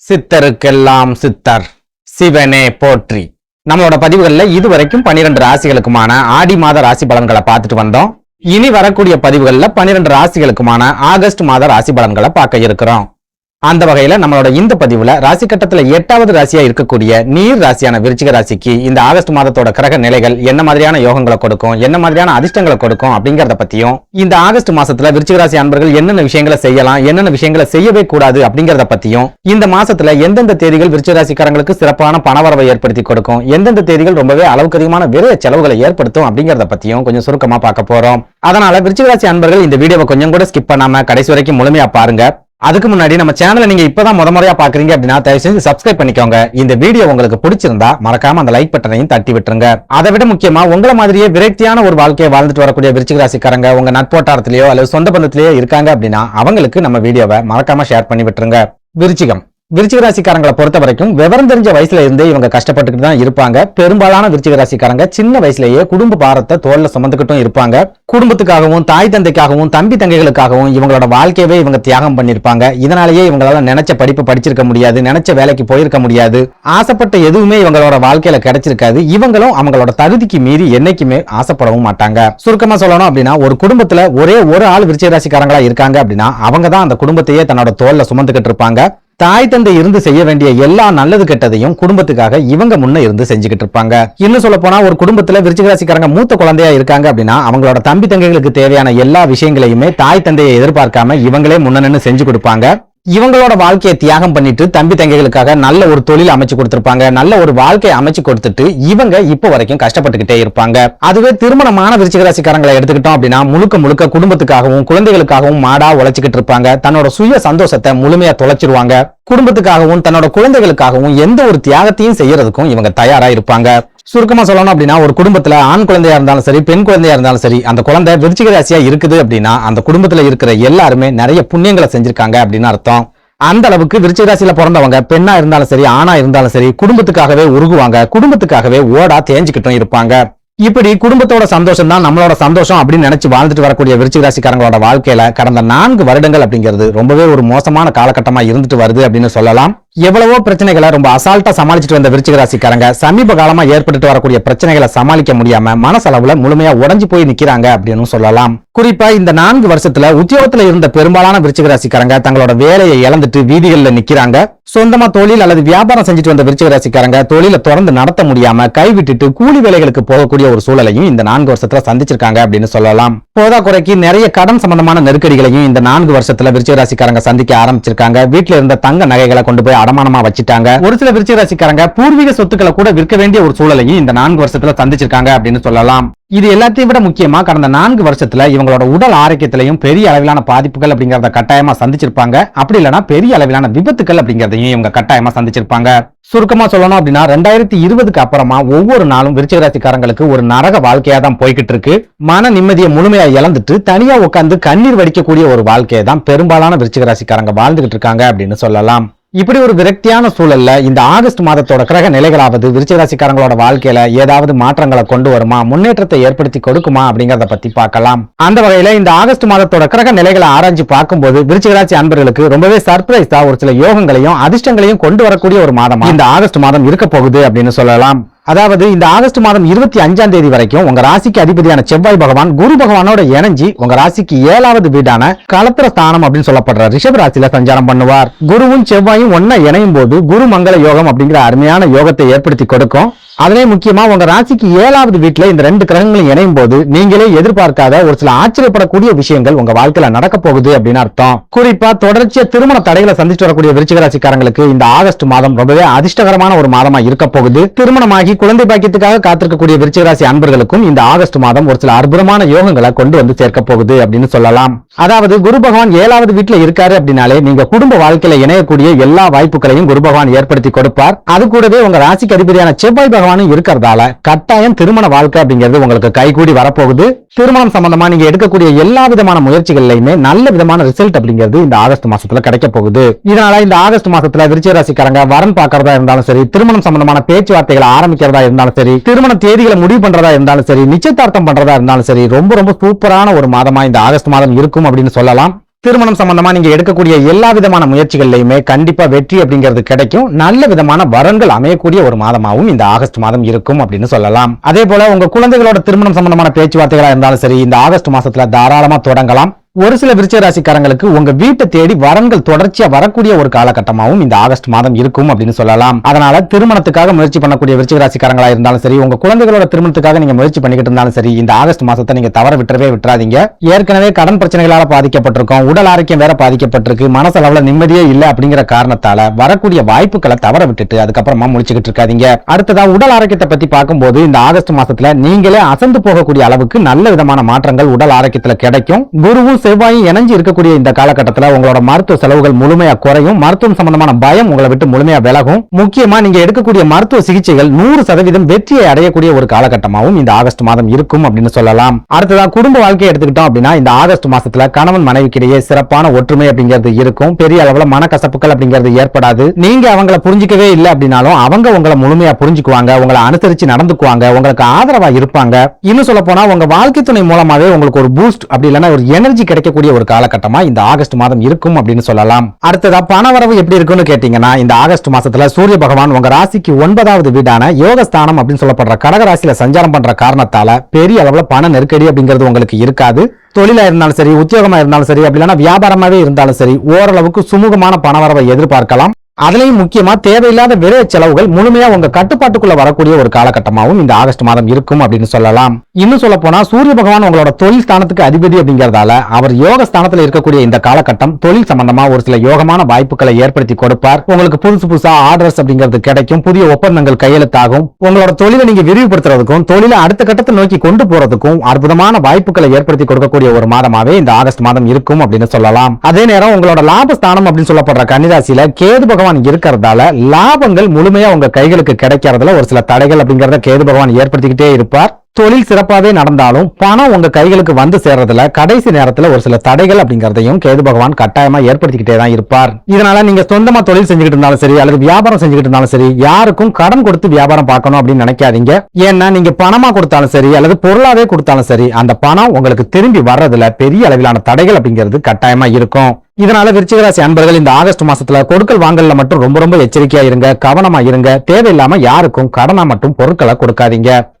சித்தருக்கெல்லாம் சித்தர் சிவனே போற்றி. நம்மளோட பதிவுகள்ல இதுவரைக்கும் 12 ராசிகளுக்குமான ஆடி மாத ராசி பலன்களை பார்த்துட்டு வந்தோம். இனி வரக்கூடிய பதிவுகள்ல 12 ராசிகளுக்குமான ஆகஸ்ட் மாத ராசி பலன்களை பார்க்க இருக்கிறோம். அந்த வகையில நம்மளோட இந்த பதிவுல ராசி கட்டத்துல 8வது ராசியா இருக்கக்கூடிய நீர் ராசியான விருச்சிக ராசிக்கு இந்த ஆகஸ்ட் மாதத்தோட கிரக நிலைகள் என்ன மாதிரியான யோகங்களை கொடுக்கும், என்ன மாதிரியான அதிர்ஷ்டங்களை கொடுக்கும் அப்படிங்கறத பத்தியும், இந்த ஆகஸ்ட் மாசத்துல விருச்சிக ராசி அன்பர்கள் என்னென்ன விஷயங்களை செய்யலாம், என்னென்ன விஷயங்களை செய்யவே கூடாது அப்படிங்கறத பத்தியும், இந்த மாசத்துல எந்தெந்த தேதிகள் விருச்சிக ராசிக்காரங்களுக்கு சிறப்பான பணவரவை ஏற்படுத்தி கொடுக்கும், எந்தெந்த தேதிகள் ரொம்பவே அளவுக்கு அதிகமான விரைய செலவுகளை ஏற்படுத்தும் அப்படிங்கறத பத்தியும் கொஞ்சம் சுருக்கமா பார்க்க போறோம். அதனால விருச்சிக ராசி அன்பர்கள் இந்த வீடியோவை கொஞ்சம் கூட ஸ்கிப் பண்ணாம கடைசி வரைக்கும் முழுமையா பாருங்க. அதுக்கு முன்னாடி நம்ம சேனலை நீங்க இப்பதான் முறையா பாக்குறீங்க அப்படின்னா தயவு செஞ்சு சப்ஸ்கிரைப் பண்ணிக்கோங்க. இந்த வீடியோ உங்களுக்கு பிடிச்சிருந்தா மறக்காம அந்த லைக் பட்டனையும் தட்டி விட்டுருங்க. அதை விட முக்கியமா உங்களை மாதிரியே விரக்தியான ஒரு வாழ்க்கையை வாழ்ந்துட்டு வரக்கூடிய விருச்சிக ராசிக்காரங்க உங்க நட்போட்டாரத்திலேயோ அல்லது சொந்த பந்தத்திலேயோ இருக்காங்க அப்படின்னா அவங்களுக்கு நம்ம வீடியோவை மறக்காம ஷேர் பண்ணி விட்டுருங்க. விருச்சிக ராசிக்காரங்களை பொறுத்த வரைக்கும் விவரம் தெரிஞ்ச வயசுல இருந்தே இவங்க கஷ்டப்பட்டுக்கிட்டு தான் இருப்பாங்க. பெரும்பாலான விருச்சிக ராசிக்காரங்க சின்ன வயசுலயே குடும்ப பாரத்தை தோல்ல சுமந்துக்கிட்டும் இருப்பாங்க. குடும்பத்துக்காகவும் தாய் தந்தைக்காகவும் தம்பி தங்கைகளுக்காகவும் இவங்களோட வாழ்க்கையவே இவங்க தியாகம் பண்ணிருப்பாங்க. இதனாலேயே இவங்களால நினைச்ச படிப்பு படிச்சிருக்க முடியாது, நினைச்ச வேலைக்கு போயிருக்க முடியாது, ஆசைப்பட்ட எதுவுமே இவங்களோட வாழ்க்கையில கிடைச்சிருக்காது. இவங்களும் அவங்களோட தகுதிக்கு மீறி என்னைக்குமே ஆசைப்படவும் மாட்டாங்க. சுருக்கமா சொல்லணும் அப்படின்னா ஒரு குடும்பத்துல ஒரே ஒரு ஆள் விருச்சிக ராசிக்காரங்களா இருக்காங்க அப்படின்னா அவங்க தான் அந்த குடும்பத்தையே தன்னோட தோல்ல சுமந்துக்கிட்டு இருப்பாங்க. தாய் தந்தை இருந்து செய்ய வேண்டிய எல்லா நல்லது கெட்டதையும் குடும்பத்துக்காக இவங்க முன்ன இருந்து செஞ்சுக்கிட்டு இருப்பாங்க. இன்னும் சொல்ல போனா ஒரு குடும்பத்துல விருச்சிக ராசிக்காரங்க மூத்த குழந்தையா இருக்காங்க அப்படின்னா அவங்களோட தம்பி தங்கைகளுக்கு தேவையான எல்லா விஷயங்களையுமே தாய் தந்தையை எதிர்பார்க்காம இவங்களே முன்ன நின்னு செஞ்சு கொடுப்பாங்க. இவங்களோட வாழ்க்கையை தியாகம் பண்ணிட்டு தம்பி தங்கைகளுக்காக நல்ல ஒரு தொழில் அமைச்சு கொடுத்திருப்பாங்க, நல்ல ஒரு வாழ்க்கையை அமைச்சு கொடுத்துட்டு இவங்க இப்ப வரைக்கும் கஷ்டப்பட்டுக்கிட்டே இருப்பாங்க. அதுவே திருமணமான விருச்சிக ராசிக்காரங்களை எடுத்துக்கிட்டோம் அப்படின்னா முழுக்க முழுக்க குடும்பத்துக்காகவும் குழந்தைகளுக்காகவும் மாடா உழைச்சிக்கிட்டு இருப்பாங்க. தன்னோட சுய சந்தோஷத்தை முழுமையா தொலைச்சிருவாங்க. குடும்பத்துக்காகவும் தன்னோட குழந்தைகளுக்காகவும் எந்த ஒரு தியாகத்தையும் செய்யறதுக்கும் இவங்க தயாரா இருப்பாங்க. சுருக்கமா சொல்லணும் அப்படின்னா ஒரு குடும்பத்துல ஆண் குழந்தையா இருந்தாலும் சரி, பெண் குழந்தையா இருந்தாலும் சரி, அந்த குழந்தை விருச்சிக ராசியா இருக்குது அப்படின்னா அந்த குடும்பத்துல இருக்கிற எல்லாருமே நிறைய புண்ணியங்களை செஞ்சிருக்காங்க அப்படின்னு அர்த்தம். அந்த அளவுக்கு விருச்சிக ராசியில பிறந்தவங்க பெண்ணா இருந்தாலும் சரி, ஆணா இருந்தாலும் சரி, குடும்பத்துக்காகவே உருகுவாங்க, குடும்பத்துக்காகவே ஓடா தேஞ்சுக்கிட்டும் இருப்பாங்க. இப்படி குடும்பத்தோட சந்தோஷம் தான் நம்மளோட சந்தோஷம் அப்படின்னு நினைச்சு வாழ்ந்துட்டு வரக்கூடிய விருச்சிக ராசிக்காரங்களோட வாழ்க்கையில கடந்த 4 வருடங்கள் அப்படிங்கிறது ரொம்பவே ஒரு மோசமான காலகட்டமா இருந்துட்டு வருது அப்படின்னு சொல்லலாம். எவ்வளவோ பிரச்சனைகளை ரொம்ப அசால்ட்டா சமாளிச்சுட்டு வந்த விருச்சிக ராசிக்காரங்க சமீப காலமா ஏற்பட்டு வரக்கூடிய பிரச்சனைகளை சமாளிக்க முடியாம மனசளவுல முழுமையா உடைஞ்சு போய் நிக்கிறாங்க அப்படின்னு சொல்லலாம். குறிப்பா இந்த 4 வருஷத்துல உத்தியோகத்துல இருந்த பெரும்பாலான விருச்சிக ராசிக்காரங்க தங்களோட வேலையை இழந்துட்டு வீதிகள்ல நிக்கிறாங்க. சொந்தமா தொழில் அல்லது வியாபாரம் செஞ்சுட்டு வந்த விருச்சிக ராசிக்காரங்க தொழிலை தொடர்ந்து நடத்த முடியாம கைவிட்டுட்டு கூலி வேலைகளுக்கு போகக்கூடிய ஒரு சூழலையும் இந்த 4 வருஷத்துல சந்திச்சிருக்காங்க அப்படின்னு சொல்லலாம். போதா குறைக்கு நிறைய கடன் சம்பந்தமான நெருக்கடிகளையும் இந்த 4 வருஷத்துல விருச்சிக ராசிக்காரங்க சந்திக்க ஆரம்பிச்சிருக்காங்க. வீட்டுல இருந்த தங்க நகைகளை கொண்டு போய் அடமானமா வச்சிட்டாங்க. ஒரு சில விருச்சிக ராசிக்காரங்க பூர்வீக சொத்துக்களை கூட விற்க வேண்டிய ஒரு சூழலையும் இந்த 4 வருஷத்துல சந்திச்சிருக்காங்க அப்படின்னு சொல்லலாம். இது எல்லாத்தையும் விட முக்கியமா கடந்த 4 வருஷத்துல இவங்களோட உடல் ஆரோக்கியத்திலையும் பெரிய அளவிலான பாதிப்புகள் அப்படிங்கறத கட்டாயமா சந்திச்சிருப்பாங்க. அப்படி இல்லைன்னா பெரிய அளவிலான விபத்துக்கள் அப்படிங்கறதையும் இவங்க கட்டாயமா சந்திச்சிருப்பாங்க. சுருக்கமா சொல்லணும் அப்படின்னா 2020க்கு அப்புறமா ஒவ்வொரு நாளும் விருச்சிக ராசிக்காரங்களுக்கு ஒரு நரக வாழ்க்கையா தான் போய்கிட்டு இருக்கு. மன நிம்மதியை முழுமையா இழந்துட்டு தனியா உட்கார்ந்து கண்ணீர் வடிக்கக்கூடிய ஒரு வாழ்க்கையை தான் பெரும்பாலான விருச்சிக ராசிக்காரங்க வாழ்ந்துகிட்டு இருக்காங்க அப்படின்னு சொல்லலாம். இப்படி ஒரு விரக்தியான சூழல்ல இந்த ஆகஸ்ட் மாதத்தோட கிரக நிலைகளாவது விருச்சிக ராசிக்காரங்களோட வாழ்க்கையில ஏதாவது மாற்றங்களை கொண்டு வருமா, முன்னேற்றத்தை ஏற்படுத்தி கொடுக்குமா அப்படிங்கறத பத்தி பார்க்கலாம். அந்த வகையில இந்த ஆகஸ்ட் மாதத்தோட கிரக நிலைகளை ஆராய்ச்சி பார்க்கும்போது விருச்சிக ராசி அன்பர்களுக்கு ரொம்பவே சர்ப்ரைஸா ஒரு சில யோகங்களையும் அதிர்ஷ்டங்களையும் கொண்டு வரக்கூடிய ஒரு மாதமா இந்த ஆகஸ்ட் மாதம் இருக்க போகுது அப்படின்னு சொல்லலாம். அதாவது இந்த ஆகஸ்ட் மாதம் 25ஆம் தேதி வரைக்கும் உங்க ராசிக்கு அதிபதியான செவ்வாய் பகவான் குரு பகவானோட இணைஞ்சி உங்க ராசிக்கு 7வது வீடான களத்திர ஸ்தானம் அப்படின்னு சொல்லப்படுற ரிஷப ராசியில சஞ்சாரம் பண்ணுவார். குருவும் செவ்வாயும் ஒன்னா இணையும் போது குரு மங்கள யோகம் அப்படிங்கிற அருமையான யோகத்தை ஏற்படுத்தி கொடுக்கும். அதே முக்கியமா உங்க ராசிக்கு 7வது வீட்டுல இந்த 2 கிரகங்களும் இணையும் போது நீங்களே எதிர்பார்க்காத ஒரு சில ஆச்சரியப்படக்கூடிய விஷயங்கள் உங்க வாழ்க்கையில நடக்க போகுது அப்படின்னு அர்த்தம். குறிப்பா தொடர்ச்சியா திருமண தடைகளை சந்திச்சு வரக்கூடிய விருச்சிக ராசிக்காரங்களுக்கு இந்த ஆகஸ்ட் மாதம் ரொம்பவே அதிர்ஷ்டகரமான ஒரு மாதமா இருக்க போகுது. திருமணமாகி குழந்தை பாக்கியத்துக்காக காத்திருக்கக்கூடிய விருச்சிக ராசி அன்பர்களுக்கும் இந்த ஆகஸ்ட் மாதம் ஒரு சில அற்புதமான யோகங்களை கொண்டு வந்து சேர்க்க போகுது அப்படின்னு சொல்லலாம். அதாவது குரு பகவான் 7வது வீட்டுல இருக்காரு அப்படின்னாலே நீங்க குடும்ப வாழ்க்கையில இணையக்கூடிய எல்லா வாய்ப்புகளையும் குரு பகவான் ஏற்படுத்தி கொடுப்பார். அது கூடவே உங்க ராசிக்கு அதிபதியான செவ்வாய் பகவான் இருக்கிறதால கட்டாயம் திருமண வாழ்க்கை அப்படிங்கிறது உங்களுக்கு கைகூடி வரப்போகுது. திருமணம் சம்பந்தமா நீங்க எடுக்கக்கூடிய எல்லா விதமான முயற்சிகள்லயுமே நல்ல விதமான ரிசல்ட் அப்படிங்கிறது இந்த ஆகஸ்ட் மாசத்துல கிடைக்க போகுது. இதனால இந்த ஆகஸ்ட் மாசத்துல விருச்சிக ராசிக்காரங்க வரன் பார்க்கறதா இருந்தாலும் சரி, திருமணம் சம்பந்தமான பேச்சுவார்த்தைகளை ஆரம்பிக்கிறதா இருந்தாலும் சரி, திருமண தேதிகளை முடிவு பண்றதா இருந்தாலும் சரி, நிச்சயதார்த்தம் பண்றதா இருந்தாலும் சரி, ரொம்ப ரொம்ப சூப்பரான ஒரு மாதமா இந்த ஆகஸ்ட் மாதம் இருக்கும் அப்படின்னு சொல்லலாம். திருமணம் சம்பந்தமா நீங்க எடுக்கக்கூடிய எல்லா விதமான முயற்சிகள்லயுமே கண்டிப்பா வெற்றி அப்படிங்கிறது கிடைக்கும். நல்ல விதமான வரன்கள் அமையக்கூடிய ஒரு மாதமாகவும் இந்த ஆகஸ்ட் மாதம் இருக்கும் அப்படின்னு சொல்லலாம். அதே போல உங்க குழந்தைகளோட திருமணம் சம்பந்தமான பேச்சுவார்த்தைகளா இருந்தாலும் சரி, இந்த ஆகஸ்ட் மாசத்துல தாராளமா தொடங்கலாம். ஒரு சில விருச்சிக ராசிக்காரங்களுக்கு உங்க வீட்டை தேடி வரன்கள் தொடர்ச்சியா வரக்கூடிய ஒரு காலகட்டமாகவும் இந்த ஆகஸ்ட் மாதம் இருக்கும் அப்படின்னு சொல்லலாம். அதனால திருமணத்துக்காக முயற்சி பண்ணக்கூடிய விருச்சிக ராசிக்காரங்களா இருந்தாலும் சரி, உங்க குழந்தைகளோட திருமணத்துக்காக நீங்க முயற்சி பண்ணிக்கிட்டு இருந்தாலும் சரி, இந்த ஆகஸ்ட் மாசத்தை நீங்க தவற விட்டுறாதீங்க. ஏற்கனவே கடன் பிரச்சனைகளால பாதிக்கப்பட்டிருக்கோம், உடல் ஆரோக்கியம் வேற பாதிக்கப்பட்டிருக்கு, மனசளவுல நிம்மதியே இல்ல அப்படிங்கிற காரணத்தால வரக்கூடிய வாய்ப்புகளை தவற விட்டுட்டு அதுக்கப்புறமா முடிச்சுக்கிட்டு இருக்காதீங்க. அடுத்ததா உடல் ஆரோக்கியத்தை பத்தி பார்க்கும்போது இந்த ஆகஸ்ட் மாசத்துல நீங்களே அசந்து போகக்கூடிய அளவுக்கு நல்ல விதமான மாற்றங்கள் உடல் ஆரோக்கியத்துல கிடைக்கும். குருவும் செவ்வாயும் இணைஞ்சு இருக்கக்கூடிய இந்த காலகட்டத்தில் உங்களோட மருத்துவ செலவுகள் முழுமையா குறையும். மருத்துவம் சம்பந்தமான பயம் உங்களை விட்டு முழுமையா விலகும். முக்கியமா நீங்க எடுக்கக்கூடிய மருத்துவ சிகிச்சைகள் 100% வெற்றியை அடையக்கூடிய ஒரு காலகட்டமாகவும் இந்த ஆகஸ்ட் மாதம் இருக்கும் அப்படின்னு சொல்லலாம். அடுத்ததா குடும்ப வாழ்க்கையை எடுத்துக்கிட்டோம் அப்படின்னா இந்த ஆகஸ்ட் மாசத்துல கணவன் மனைவிக்கிடையே சிறப்பான ஒற்றுமை அப்படிங்கிறது இருக்கும். பெரிய அளவுல மனக்கசப்புகள் அப்படிங்கிறது ஏற்படாது. நீங்க அவங்களை புரிஞ்சிக்கவே இல்லை அப்படின்னாலும் அவங்க உங்களை முழுமையா புரிஞ்சுக்குவாங்க, உங்களை அனுசரிச்சு நடந்துக்குவாங்க, உங்களுக்கு ஆதரவா இருப்பாங்க. இன்னும் சொல்ல போனா உங்க வாழ்க்கை துணை மூலமாவே உங்களுக்கு ஒரு பூஸ்ட் அப்படி இல்லைன்னா ஒரு எனர்ஜி கிடைக்கக்கூடிய ஒரு காலகட்டமா இந்த ஆகஸ்ட் மாதம் இருக்கும் அப்படின்னு சொல்லலாம். அடுத்ததா பணவரவு எப்படி இருக்குன்னு கேட்டீங்கன்னா இந்த ஆகஸ்ட் மாசத்துல சூரிய பகவான் உங்க ராசிக்கு 9வது வீடான யோகஸ்தானம் அப்படின்னு சொல்லப்படுற கடக ராசியில சஞ்சாரம் பண்ற காரணத்தால பெரிய அளவுல பண நெருக்கடி அப்படிங்கிறது உங்களுக்கு இருக்காது. தொழிலா இருந்தாலும் சரி, உத்தியோகமா இருந்தாலும் சரி, அப்படி இல்லைன்னா வியாபாரமாவே இருந்தாலும் சரி, ஓரளவுக்கு சுமூகமான பணவரவை எதிர்பார்க்கலாம். அதுலயும் முக்கியமா தேவையில்லாத விரை செலவுகள் முழுமையா உங்க கட்டுப்பாட்டுக்குள்ள வரக்கூடிய ஒரு காலகட்டமாகவும் இந்த ஆகஸ்ட் மாதம் இருக்கும் அப்படின்னு சொல்லலாம். இன்னும் சொல்ல போனா சூரிய பகவான் உங்களோட தொழில் ஸ்தானத்துக்கு அதிபதி அப்படிங்கறதால அவர் யோக ஸ்தானத்துல இருக்கக்கூடிய இந்த காலகட்டம் தொழில் சம்பந்தமா ஒரு சில யோகமான வாய்ப்புகளை ஏற்படுத்தி கொடுப்பார். உங்களுக்கு புதுசா ஆர்டர்ஸ் அப்படிங்கிறது கிடைக்கும், புதிய ஒப்பந்தங்கள் கையெழுத்தாகும். உங்களோட தொழிலை நீங்க விரிவுபடுத்துறதுக்கும் தொழிலை அடுத்த கட்டத்தை நோக்கி கொண்டு போறதுக்கும் அற்புதமான வாய்ப்புகளை ஏற்படுத்தி கொடுக்கக்கூடிய ஒரு மாதமாவே இந்த ஆகஸ்ட் மாதம் இருக்கும் அப்படின்னு சொல்லலாம். அதே நேரம் உங்களோட லாபஸ்தானம் அப்படின்னு சொல்லப்படுற கன்னிராசியில கேது பகவான் இருக்கிறதால லாபங்கள் முழுமையா உங்க கைகளுக்கு கிடைக்கிறதுல ஒரு சில தடைகள் அப்படிங்கறத கேது பகவான் ஏற்படுத்திக்கிட்டே இருப்பார். தொழில் சிறப்பாவே நடந்தாலும் பணம் உங்க கைகளுக்கு வந்து சேர்றதுல கடைசி நேரத்துல ஒரு சில தடைகள் அப்படிங்கறதையும் கேது பகவான் கட்டாயமா ஏற்படுத்திக்கிட்டே தான் இருப்பார். இதனால நீங்க சொந்தமா தொழில் செஞ்சுக்கிட்டு இருந்தாலும் சரி, அல்லது வியாபாரம் செஞ்சுக்கிட்டு இருந்தாலும் சரி, யாருக்கும் கடன் கொடுத்து வியாபாரம் பார்க்கணும் அப்படின்னு நினைக்காதீங்க. ஏன்னா நீங்க பணமா கொடுத்தாலும் சரி அல்லது பொருளாவே கொடுத்தாலும் சரி, அந்த பணம் உங்களுக்கு திரும்பி வர்றதுல பெரிய அளவிலான தடைகள் அப்படிங்கிறது கட்டாயமா இருக்கும். இதனால விருச்சிக ராசி அன்பர்கள் இந்த ஆகஸ்ட் மாசத்துல கொடுக்கல் வாங்கல்ல மட்டும் ரொம்ப எச்சரிக்கையா இருங்க, கவனமா இருங்க. தேவையில்லாம யாருக்கும் கடனா மட்டும் பொருட்களை கொடுக்காதீங்க.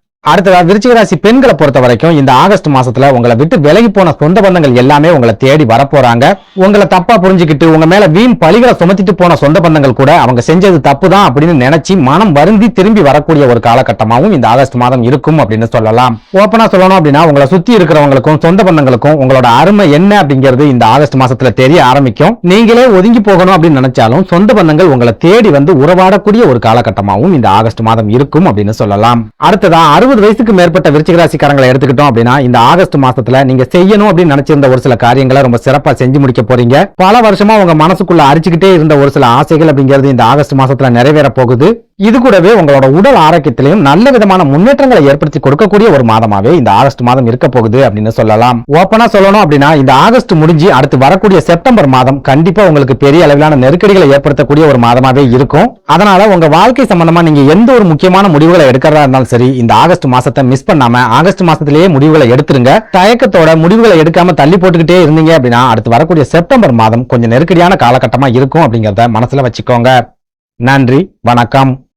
அடுத்ததா விருச்சிக ராசி பெண்களை பொறுத்த வரைக்கும் இந்த ஆகஸ்ட் மாசத்துல உங்களை விட்டு விலகி போன சொந்த பந்தங்கள் எல்லாமே உங்களை தேடி வரப்போறாங்க. உங்களை தப்பா புரிஞ்சுக்கிட்டு உங்க மேல வீண் பழிகளை சுமத்திட்டு போன சொந்த பந்தங்கள் கூட அவங்க செஞ்சது தப்பு தான் அப்படின்னு நினைச்சு மனம் வருந்தி திரும்பி வரக்கூடிய ஒரு காலகட்டமாகவும் இந்த ஆகஸ்ட் மாதம் இருக்கும் அப்படின்னு சொல்லலாம். ஓப்பனா சொல்லணும் அப்படின்னா உங்களை சுத்தி இருக்கிறவங்களுக்கும் சொந்த பந்தங்களுக்கும் உங்களோட அருமை என்ன அப்படிங்கிறது இந்த ஆகஸ்ட் மாசத்துல தெரிய ஆரம்பிக்கும். நீங்களே ஒதுங்கி போகணும் அப்படின்னு நினைச்சாலும் சொந்த பந்தங்கள் உங்களை தேடி வந்து உறவாடக்கூடிய ஒரு காலகட்டமாகவும் இந்த ஆகஸ்ட் மாதம் இருக்கும் அப்படின்னு சொல்லலாம். அடுத்ததா 60 வயசுக்கு மேற்பட்ட விருச்சிக ராசிக்காரங்களை எடுத்துக்கிட்டோம் அப்படின்னா இந்த ஆகஸ்ட் மாசத்துல நீங்க செய்யணும் அப்படின்னு நினைச்சிருந்த ஒரு சில காரியங்களை ரொம்ப சிறப்பா செஞ்சு முடிக்க போறீங்க. பல வருஷமா உங்க மனசுக்குள்ள அரிச்சுக்கிட்டே இருந்த ஒரு சில ஆசைகள் அப்படிங்கிறது இந்த ஆகஸ்ட் மாசத்துல நிறைவேற போகுது. இது கூடவே உங்களோட உடல் ஆரோக்கியத்திலையும் நல்ல விதமான முன்னேற்றங்களை ஏற்படுத்தி கொடுக்கக்கூடிய ஒரு மாதமாவே இந்த ஆகஸ்ட் மாதம் இருக்க போகுது அப்படின்னு சொல்லலாம். ஓப்பனா சொல்லணும் அப்படின்னா இந்த ஆகஸ்ட் முடிஞ்சு அடுத்து வரக்கூடிய செப்டம்பர் மாதம் கண்டிப்பா உங்களுக்கு பெரிய அளவிலான நெருக்கடிகளை ஏற்படுத்தக்கூடிய ஒரு மாதமாவே இருக்கும். அதனால உங்க வாழ்க்கை சம்பந்தமா நீங்க எந்த ஒரு முக்கியமான முடிவுகளை எடுக்கிறதா இருந்தாலும் சரி, இந்த ஆகஸ்ட் மாசத்தை மிஸ் பண்ணாம ஆகஸ்ட் மாசத்திலேயே முடிவுகளை எடுத்துருங்க. தயக்கத்தோட முடிவுகளை எடுக்காம தள்ளி போட்டுக்கிட்டே இருந்தீங்க அப்படின்னா அடுத்து வரக்கூடிய செப்டம்பர் மாதம் கொஞ்சம் நெருக்கடியான காலகட்டமா இருக்கும் அப்படிங்கறத மனசுல வச்சுக்கோங்க. நன்றி, வணக்கம்.